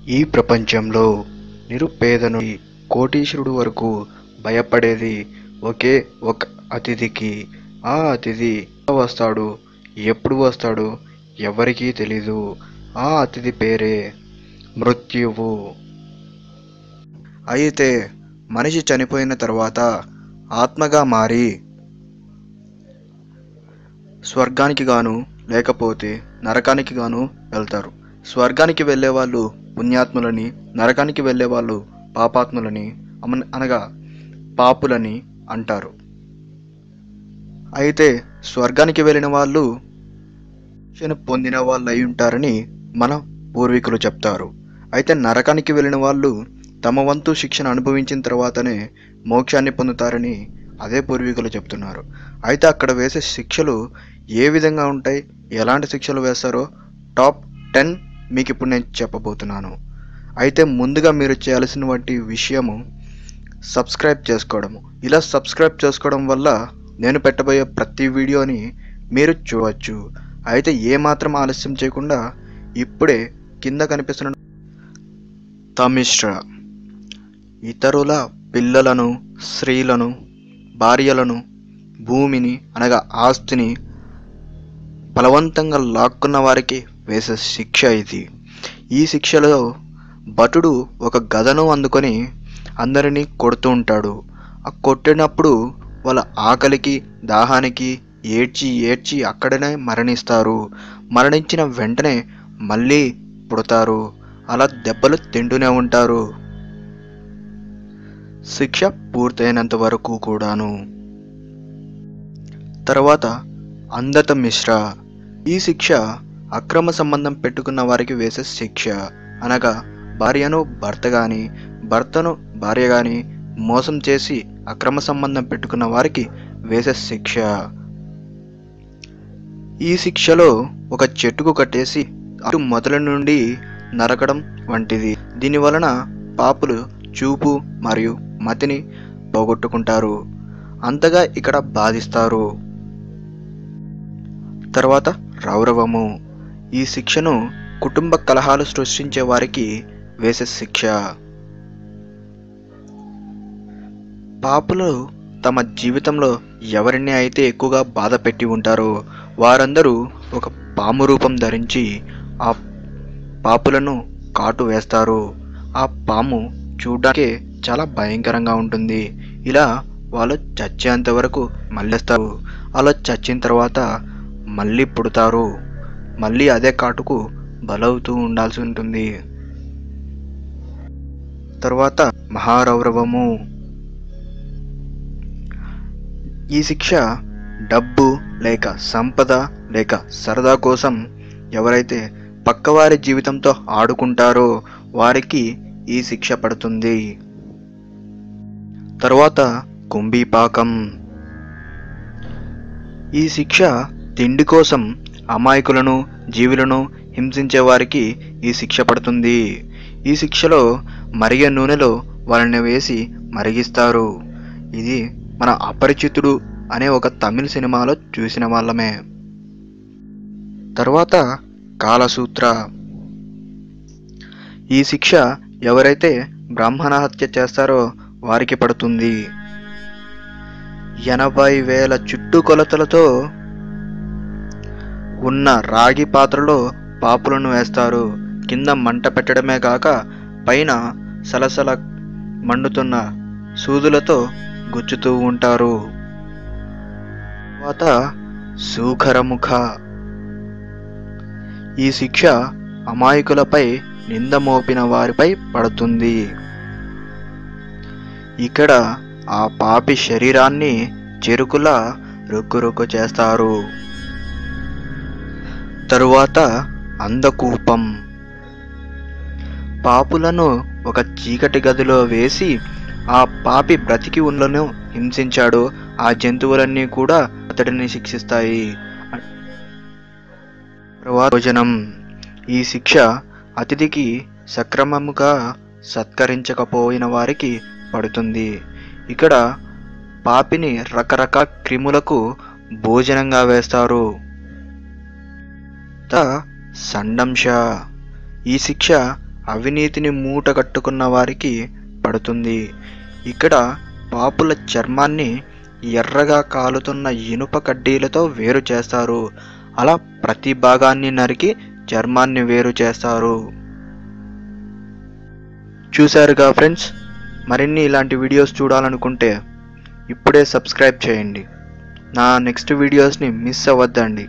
ఈ ప్రపంచంలో నిరుపేదను కోటీశ్వరుడు వరకు భయపడేది ఒకే ఒక అతిథికి. ఆ అతిథి ఎలా వస్తాడు, ఎప్పుడు వస్తాడు ఎవరికీ తెలీదు. ఆ అతిథి పేరే మృత్యువు. అయితే మనిషి చనిపోయిన తర్వాత ఆత్మగా మారి స్వర్గానికి గాను లేకపోతే నరకానికి గాను వెళ్తారు. స్వర్గానికి వెళ్ళే వాళ్ళు పుణ్యాత్ములని, నరకానికి వెళ్ళే వాళ్ళు పాపాత్ములని అనగా పాపులని అంటారు. అయితే స్వర్గానికి వెళ్ళిన వాళ్ళు శిక్షను పొందిన వాళ్ళు అయి ఉంటారని మన పూర్వీకులు చెప్తారు. అయితే నరకానికి వెళ్ళిన వాళ్ళు తమ వంతు శిక్షను అనుభవించిన తర్వాతనే మోక్షాన్ని పొందుతారని అదే పూర్వీకులు చెప్తున్నారు. అయితే అక్కడ వేసే శిక్షలు ఏ విధంగా ఉంటాయి, ఎలాంటి శిక్షలు వేస్తారో టాప్ 10 మీకు ఇప్పుడు నేను చెప్పబోతున్నాను. అయితే ముందుగా మీరు చేయాల్సిన వంటి విషయము సబ్స్క్రైబ్ చేసుకోవడము. ఇలా సబ్స్క్రైబ్ చేసుకోవడం వల్ల నేను పెట్టబోయే ప్రతి వీడియోని మీరు చూడవచ్చు. అయితే ఏమాత్రం ఆలస్యం చేయకుండా ఇప్పుడే కింద కనిపిస్తున్న తమిశ్ర ఇతరుల పిల్లలను, స్త్రీలను, భార్యలను, భూమిని అనగా ఆస్తిని బలవంతంగా లాక్కున్న వారికి వేసే శిక్ష ఇది. ఈ శిక్షలో భటుడు ఒక గదను అందుకొని అందరినీ కొడుతూ ఉంటాడు. ఆ కొట్టినప్పుడు వాళ్ళ ఆకలికి, దాహానికి ఏడ్చి ఏడ్చి అక్కడనే మరణిస్తారు. మరణించిన వెంటనే మళ్ళీ పుడతారు. అలా దెబ్బలు తింటూనే ఉంటారు శిక్ష పూర్తయినంత వరకు కూడాను. తర్వాత అందత మిశ్ర. ఈ శిక్ష అక్రమ సంబంధం పెట్టుకున్న వారికి వేసే శిక్ష. అనగా భార్యను భర్త కానీ, భర్తను భార్య కానీ మోసం చేసి అక్రమ సంబంధం పెట్టుకున్న వారికి వేసే శిక్ష. ఈ శిక్షలో ఒక చెట్టుకు కట్టేసి అటు మొదల నుండి నరకడం వంటిది. దీని వలన పాపులు చూపు మరియు మతిని పోగొట్టుకుంటారు, అంతగా ఇక్కడ బాధిస్తారు. తర్వాత రౌరవము. ఈ శిక్షను కుటుంబ కలహాలు సృష్టించే వారికి వేసే శిక్ష. పాపులు తమ జీవితంలో ఎవరిని అయితే ఎక్కువగా బాధ పెట్టి ఉంటారో వారందరూ ఒక పాము రూపం ధరించి ఆ పాపులను కాటు వేస్తారు. ఆ పాము చూడడానికి చాలా భయంకరంగా ఉంటుంది. ఇలా వాళ్ళు చచ్చేంత వరకు మళ్ళేస్తారు. అలా చచ్చిన తర్వాత మళ్ళీ పుడతారు. మళ్ళీ అదే కాటుకు బలవుతూ ఉండాల్సి ఉంటుంది. తర్వాత మహారౌరవము. ఈ శిక్ష డబ్బు లేక సంపద లేక సరదా కోసం ఎవరైతే పక్కవారి జీవితంతో ఆడుకుంటారో వారికి ఈ శిక్ష పడుతుంది. తర్వాత కుంభీపాకం. ఈ శిక్ష తిండి కోసం అమాయకులను, జీవులను హింసించే వారికి ఈ శిక్ష పడుతుంది. ఈ శిక్షలో మరిగే నూనెలో వాళ్ళని వేసి మరిగిస్తారు. ఇది మన అపరిచితుడు అనే ఒక తమిళ సినిమాలో చూసిన వాళ్ళమే. తర్వాత కాలసూత్ర. ఈ శిక్ష ఎవరైతే బ్రాహ్మణ హత్య చేస్తారో వారికి పడుతుంది. 80,000 చుట్టుకొలతలతో ఉన్న రాగి పాత్రలో పాపులను వేస్తారు. కింద మంట పెట్టడమే కాక పైన సలసల మండుతున్న సూదులతో గుచ్చుతూ ఉంటారు. తర్వాత సూకరముఖ. ఈ శిక్ష అమాయకులపై నింద మోపిన వారిపై పడుతుంది. ఇక్కడ ఆ పాపి శరీరాన్ని చెరుకులా రుక్కు చేస్తారు. తరువాత అంధకూపం. పాపులను ఒక చీకటి గదిలో వేసి ఆ పాపి బ్రతికి ఉన్నను హింసించాడు ఆ జంతువులన్నీ కూడా అతడిని శిక్షిస్తాయి. భోజనం. ఈ శిక్ష అతిథికి సక్రమముగా సత్కరించకపోయిన వారికి పడుతుంది. ఇక్కడ పాపిని రకరకాల క్రిములకు భోజనంగా వేస్తారు. సండంశ. ఈ శిక్ష అవినీతిని మూట కట్టుకున్న వారికి పడుతుంది. ఇక్కడ పాపుల చర్మాన్ని ఎర్రగా కాలుతున్న ఇనుప కడ్డీలతో వేరు చేస్తారు. అలా ప్రతి భాగాన్ని నరికి చర్మాన్ని వేరు చేస్తారు. చూశారుగా ఫ్రెండ్స్, మరిన్ని ఇలాంటి వీడియోస్ చూడాలనుకుంటే ఇప్పుడే సబ్స్క్రైబ్ చేయండి. నా నెక్స్ట్ వీడియోస్ని మిస్ అవ్వద్దండి.